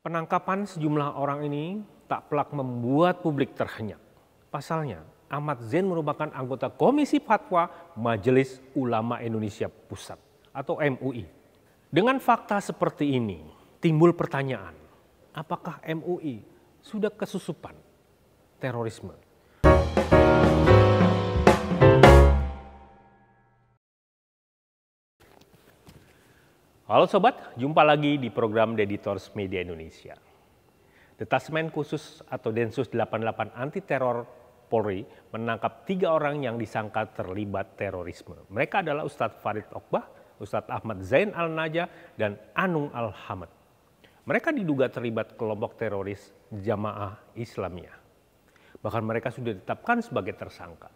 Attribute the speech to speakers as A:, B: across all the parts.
A: Penangkapan sejumlah orang ini tak pelak membuat publik terhenyak. Pasalnya, Ahmad Zain merupakan anggota Komisi Fatwa Majelis Ulama Indonesia Pusat atau MUI. Dengan fakta seperti ini, timbul pertanyaan, apakah MUI sudah kesusupan terorisme? Halo sobat, jumpa lagi di program Deditors Media Indonesia. Detasmen khusus atau Densus 88 anti teror Polri menangkap 3 orang yang disangka terlibat terorisme. Mereka adalah Ustadz Farid Okbah, Ustadz Ahmad Zain Al-Najah, dan Anung Al-Hamad. Mereka diduga terlibat kelompok teroris Jamaah Islamiyah. Bahkan mereka sudah ditetapkan sebagai tersangka.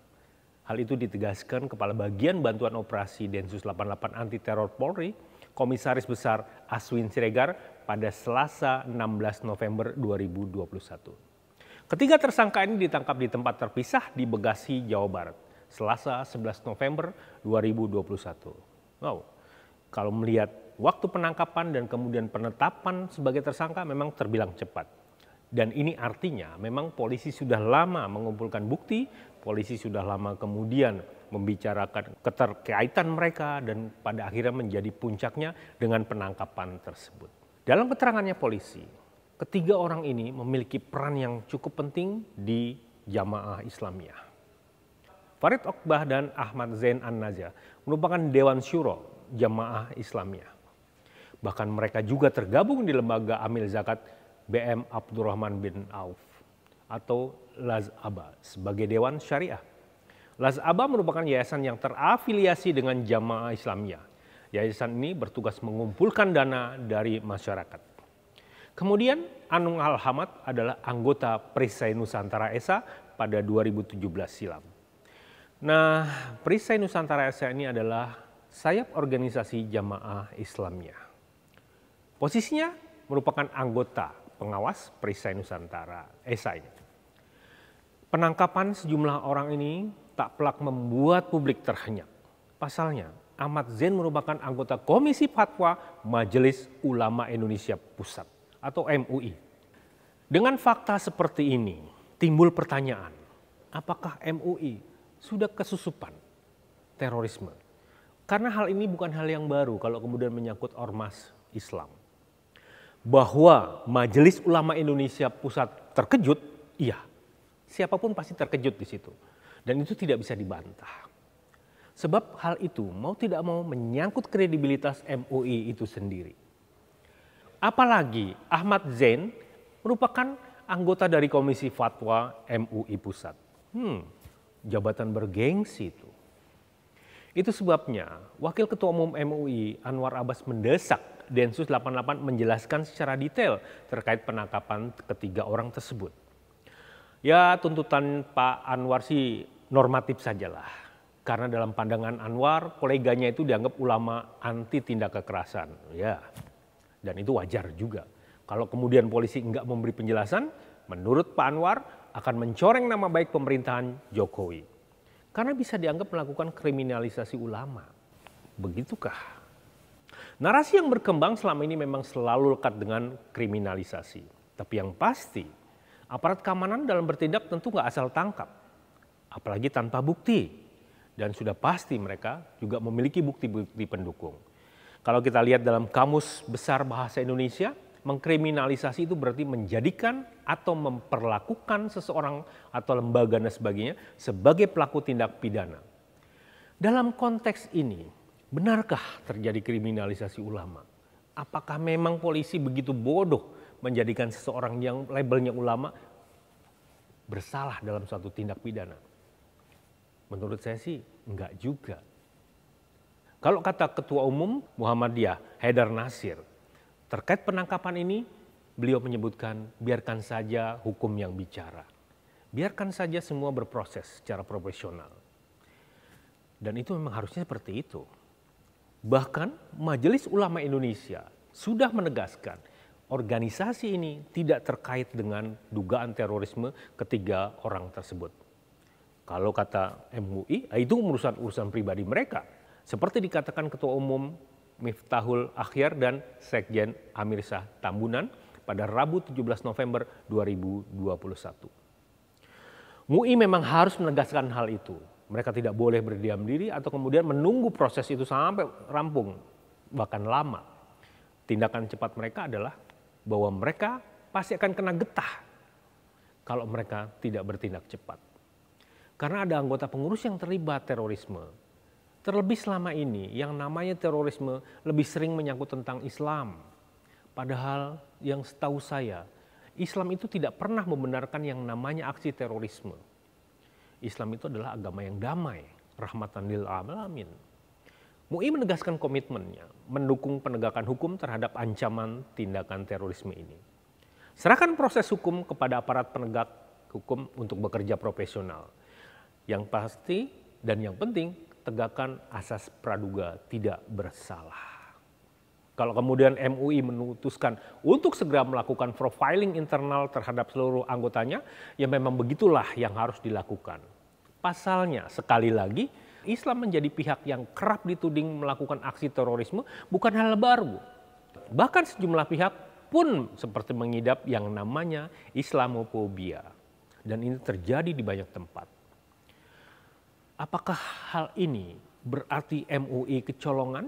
A: Hal itu ditegaskan Kepala Bagian Bantuan Operasi Densus 88 anti teror Polri, Komisaris Besar Aswin Siregar pada Selasa 16 November 2021. Ketiga tersangka ini ditangkap di tempat terpisah di Bekasi, Jawa Barat, Selasa 11 November 2021. Wow, kalau melihat waktu penangkapan dan kemudian penetapan sebagai tersangka memang terbilang cepat. Dan ini artinya memang polisi sudah lama mengumpulkan bukti, polisi sudah lama kemudian membicarakan keterkaitan mereka dan pada akhirnya menjadi puncaknya dengan penangkapan tersebut. Dalam keterangannya polisi, ketiga orang ini memiliki peran yang cukup penting di Jamaah Islamiyah. Farid Okbah dan Ahmad Zain Al-Najah merupakan Dewan Syuro Jamaah Islamiyah. Bahkan mereka juga tergabung di lembaga Amil Zakat BM Abdurrahman bin Auf atau Lazaba sebagai Dewan Syariah. Lazaba merupakan yayasan yang terafiliasi dengan Jamaah Islamiyah. Yayasan ini bertugas mengumpulkan dana dari masyarakat. Kemudian Anung Al-Hamad adalah anggota Perisai Nusantara Esa pada 2017 silam. Nah, Perisai Nusantara Esa ini adalah sayap organisasi Jamaah Islamiyah. Posisinya merupakan anggota pengawas Perisai Nusantara Esa ini. Penangkapan sejumlah orang ini tak pelak membuat publik terhenyak. Pasalnya, Ahmad Zain merupakan anggota Komisi Fatwa Majelis Ulama Indonesia Pusat atau MUI. Dengan fakta seperti ini, timbul pertanyaan, apakah MUI sudah kesusupan terorisme? Karena hal ini bukan hal yang baru kalau kemudian menyangkut ormas Islam. Bahwa Majelis Ulama Indonesia Pusat terkejut, iya. Siapapun pasti terkejut di situ. Dan itu tidak bisa dibantah. Sebab hal itu mau tidak mau menyangkut kredibilitas MUI itu sendiri. Apalagi Ahmad Zain merupakan anggota dari Komisi Fatwa MUI Pusat. Jabatan bergengsi itu. Itu sebabnya Wakil Ketua Umum MUI Anwar Abbas mendesak Densus 88 menjelaskan secara detail terkait penangkapan ketiga orang tersebut. Ya, tuntutan Pak Anwar sih normatif sajalah. Karena dalam pandangan Anwar, koleganya itu dianggap ulama anti tindak kekerasan. Ya, dan itu wajar juga. Kalau kemudian polisi enggak memberi penjelasan, menurut Pak Anwar akan mencoreng nama baik pemerintahan Jokowi. Karena bisa dianggap melakukan kriminalisasi ulama. Begitukah? Narasi yang berkembang selama ini memang selalu lekat dengan kriminalisasi. Tapi yang pasti, aparat keamanan dalam bertindak tentu nggak asal tangkap. Apalagi tanpa bukti. Dan sudah pasti mereka juga memiliki bukti-bukti pendukung. Kalau kita lihat dalam Kamus Besar Bahasa Indonesia, mengkriminalisasi itu berarti menjadikan atau memperlakukan seseorang atau lembaga dan sebagainya sebagai pelaku tindak pidana. Dalam konteks ini, benarkah terjadi kriminalisasi ulama? Apakah memang polisi begitu bodoh menjadikan seseorang yang labelnya ulama bersalah dalam suatu tindak pidana? Menurut saya sih enggak juga. Kalau kata Ketua Umum Muhammadiyah Haidar Nasir, terkait penangkapan ini beliau menyebutkan biarkan saja hukum yang bicara. Biarkan saja semua berproses secara profesional. Dan itu memang harusnya seperti itu. Bahkan Majelis Ulama Indonesia sudah menegaskan organisasi ini tidak terkait dengan dugaan terorisme ketiga orang tersebut. Kalau kata MUI, itu urusan pribadi mereka. Seperti dikatakan Ketua Umum Miftahul Akhyar dan Sekjen Amir Syah Tambunan pada Rabu 17 November 2021. MUI memang harus menegaskan hal itu. Mereka tidak boleh berdiam diri atau kemudian menunggu proses itu sampai rampung, bahkan lama. Tindakan cepat mereka adalah bahwa mereka pasti akan kena getah kalau mereka tidak bertindak cepat. Karena ada anggota pengurus yang terlibat terorisme. Terlebih selama ini yang namanya terorisme lebih sering menyangkut tentang Islam. Padahal yang setahu saya, Islam itu tidak pernah membenarkan yang namanya aksi terorisme. Islam itu adalah agama yang damai, rahmatan lil alamin. MUI menegaskan komitmennya mendukung penegakan hukum terhadap ancaman tindakan terorisme ini. Serahkan proses hukum kepada aparat penegak hukum untuk bekerja profesional. Yang pasti dan yang penting, tegakkan asas praduga tidak bersalah. Kalau kemudian MUI memutuskan untuk segera melakukan profiling internal terhadap seluruh anggotanya, ya memang begitulah yang harus dilakukan. Pasalnya, sekali lagi, Islam menjadi pihak yang kerap dituding melakukan aksi terorisme bukan hal baru. Bahkan sejumlah pihak pun seperti mengidap yang namanya Islamofobia. Dan ini terjadi di banyak tempat. Apakah hal ini berarti MUI kecolongan?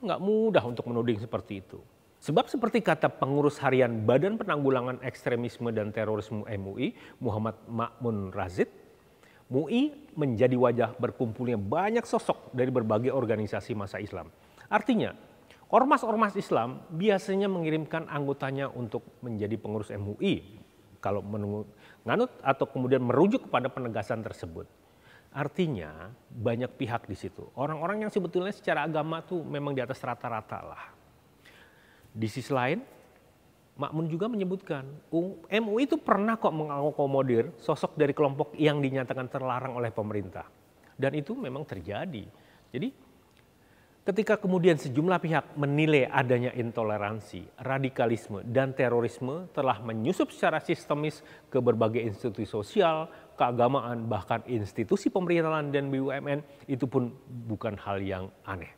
A: Nggak mudah untuk menuding seperti itu. Sebab seperti kata pengurus harian Badan Penanggulangan Ekstremisme dan Terorisme MUI, Muhammad Ma'mun Razid, MUI menjadi wajah berkumpulnya banyak sosok dari berbagai organisasi massa Islam. Artinya, ormas-ormas Islam biasanya mengirimkan anggotanya untuk menjadi pengurus MUI kalau menganut atau kemudian merujuk kepada penegasan tersebut. Artinya banyak pihak di situ. Orang-orang yang sebetulnya secara agama tuh memang di atas rata-rata lah. Di sisi lain, Ma'mun juga menyebutkan MUI itu pernah kok mengakomodir sosok dari kelompok yang dinyatakan terlarang oleh pemerintah. Dan itu memang terjadi. Jadi ketika kemudian sejumlah pihak menilai adanya intoleransi, radikalisme, dan terorisme telah menyusup secara sistemis ke berbagai institusi sosial, keagamaan, bahkan institusi pemerintahan dan BUMN, itu pun bukan hal yang aneh.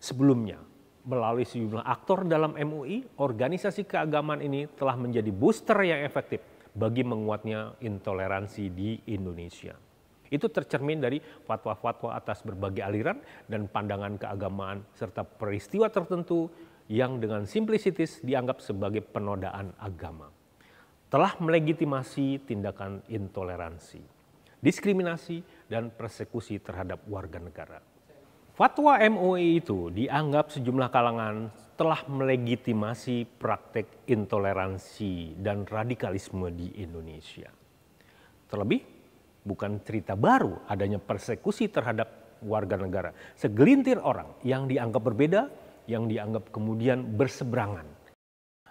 A: Sebelumnya, melalui sejumlah aktor dalam MUI, organisasi keagamaan ini telah menjadi booster yang efektif bagi menguatnya intoleransi di Indonesia. Itu tercermin dari fatwa-fatwa atas berbagai aliran dan pandangan keagamaan serta peristiwa tertentu yang dengan simplisitis dianggap sebagai penodaan agama. Telah melegitimasi tindakan intoleransi, diskriminasi, dan persekusi terhadap warga negara. Fatwa MUI itu dianggap sejumlah kalangan telah melegitimasi praktek intoleransi dan radikalisme di Indonesia. Terlebih, bukan cerita baru adanya persekusi terhadap warga negara. Segelintir orang yang dianggap berbeda, yang dianggap kemudian berseberangan.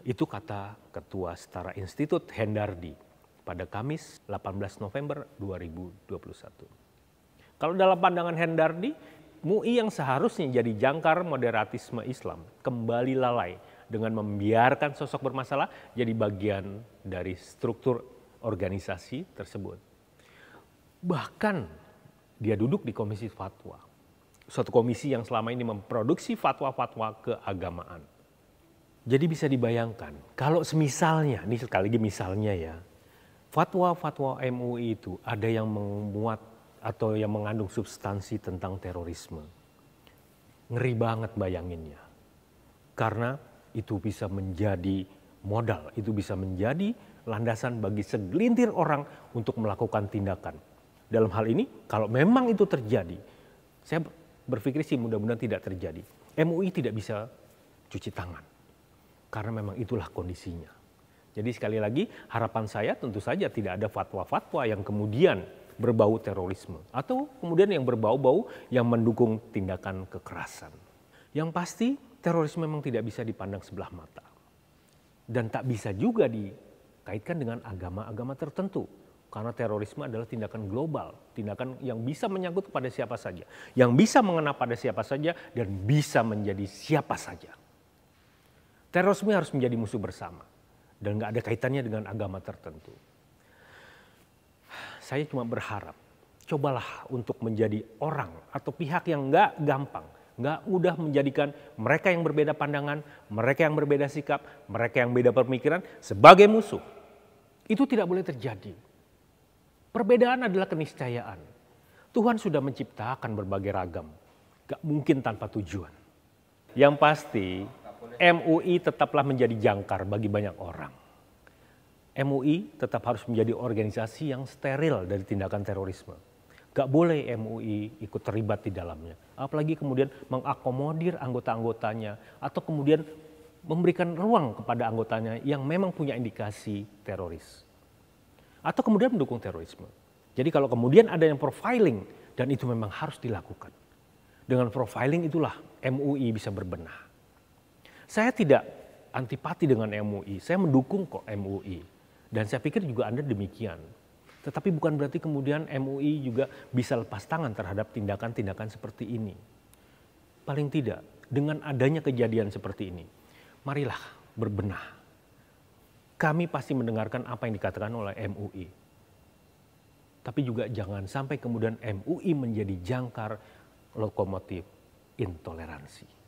A: Itu kata Ketua Setara Institut Hendardi pada Kamis 18 November 2021. Kalau dalam pandangan Hendardi, MUI yang seharusnya jadi jangkar moderatisme Islam kembali lalai dengan membiarkan sosok bermasalah jadi bagian dari struktur organisasi tersebut. Bahkan dia duduk di komisi fatwa, suatu komisi yang selama ini memproduksi fatwa-fatwa keagamaan. Jadi bisa dibayangkan kalau semisalnya, ini sekali lagi misalnya ya, fatwa-fatwa MUI itu ada yang memuat atau yang mengandung substansi tentang terorisme. Ngeri banget bayanginnya. Karena itu bisa menjadi modal, itu bisa menjadi landasan bagi segelintir orang untuk melakukan tindakan. Dalam hal ini, kalau memang itu terjadi, saya berpikir sih mudah-mudahan tidak terjadi. MUI tidak bisa cuci tangan. Karena memang itulah kondisinya. Jadi sekali lagi, harapan saya tentu saja tidak ada fatwa-fatwa yang kemudian berbau terorisme atau kemudian yang berbau-bau yang mendukung tindakan kekerasan. Yang pasti terorisme memang tidak bisa dipandang sebelah mata dan tak bisa juga dikaitkan dengan agama-agama tertentu karena terorisme adalah tindakan global, tindakan yang bisa menyangkut kepada siapa saja, yang bisa mengena pada siapa saja dan bisa menjadi siapa saja. Terorisme harus menjadi musuh bersama dan nggak ada kaitannya dengan agama tertentu. Saya cuma berharap, cobalah untuk menjadi orang atau pihak yang nggak gampang, nggak mudah menjadikan mereka yang berbeda pandangan, mereka yang berbeda sikap, mereka yang beda pemikiran sebagai musuh. Itu tidak boleh terjadi. Perbedaan adalah keniscayaan. Tuhan sudah menciptakan berbagai ragam, gak mungkin tanpa tujuan. Yang pasti MUI tetaplah menjadi jangkar bagi banyak orang. MUI tetap harus menjadi organisasi yang steril dari tindakan terorisme. Gak boleh MUI ikut terlibat di dalamnya. Apalagi kemudian mengakomodir anggota-anggotanya atau kemudian memberikan ruang kepada anggotanya yang memang punya indikasi teroris. Atau kemudian mendukung terorisme. Jadi kalau kemudian ada yang profiling dan itu memang harus dilakukan. Dengan profiling itulah MUI bisa berbenah. Saya tidak antipati dengan MUI, saya mendukung kok MUI. Dan saya pikir juga Anda demikian. Tetapi bukan berarti kemudian MUI juga bisa lepas tangan terhadap tindakan-tindakan seperti ini. Paling tidak, dengan adanya kejadian seperti ini, marilah berbenah. Kami pasti mendengarkan apa yang dikatakan oleh MUI. Tapi juga jangan sampai kemudian MUI menjadi jangkar lokomotif intoleransi.